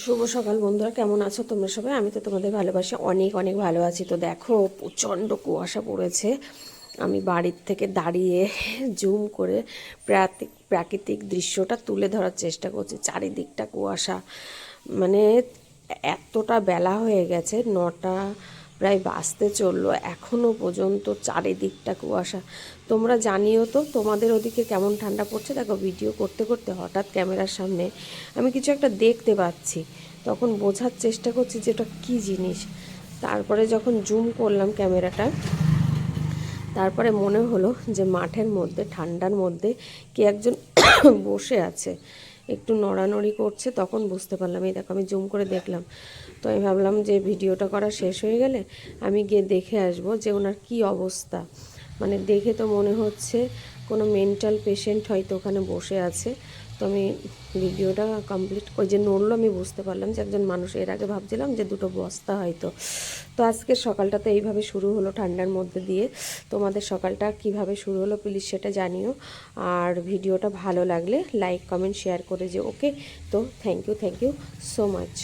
শুভ সকাল বন্ধুরা, কেমন আছো তোমরা সবাই? আমি তো তোমাদের ভালোবাসি, অনেক অনেক ভালো আছি। তো দেখো, প্রচণ্ড কুয়াশা পড়েছে। আমি বাড়ির থেকে দাঁড়িয়ে জুম করে প্রাকৃতিক দৃশ্যটা তুলে ধরার চেষ্টা করছি। চারিদিকটা কুয়াশা, মানে এতটা বেলা হয়ে গেছে, 9টা প্রায় বাজতে চললো, এখনও পর্যন্ত চারিদিকটা কুয়াশা। তোমরা জানিও তো তোমাদের ওদিকে কেমন ঠান্ডা পড়ছে। দেখো, ভিডিও করতে করতে হঠাৎ ক্যামেরার সামনে আমি কিছু একটা দেখতে পাচ্ছি, তখন বোঝার চেষ্টা করছি যে এটা কী জিনিস। তারপরে যখন জুম করলাম ক্যামেরাটা, তারপরে মনে হলো যে মাঠের মধ্যে, ঠান্ডার মধ্যে কে একজন বসে আছে, একটু নড়ানড়ি করছে। তখন বুঝতে পারলাম, এই দেখো আমি জুম করে দেখলাম। তো আমি ভাবলাম যে ভিডিওটা করা শেষ হয়ে গেলে আমি গিয়ে দেখে আসবো যে ওনার কী অবস্থা। মানে দেখে তো মনে হচ্ছে কোনো মেন্টাল পেশেন্ট হয়তো ওখানে বসে আছে। তো আমি ভিডিওটা কমপ্লিট, ওই যে নড়লো আমি বুঝতে পারলাম যে একজন মানুষ। এর আগে ভাবছিলাম যে দুটো বস্তা হয়তো। তো আজকের সকালটা তো এইভাবে শুরু হলো ঠান্ডার মধ্যে দিয়ে। তোমাদের সকালটা কিভাবে শুরু হলো প্লিজ সেটা জানিও। আর ভিডিওটা ভালো লাগলে লাইক কমেন্ট শেয়ার করে যে ওকে। তো থ্যাংক ইউ সো মাচ।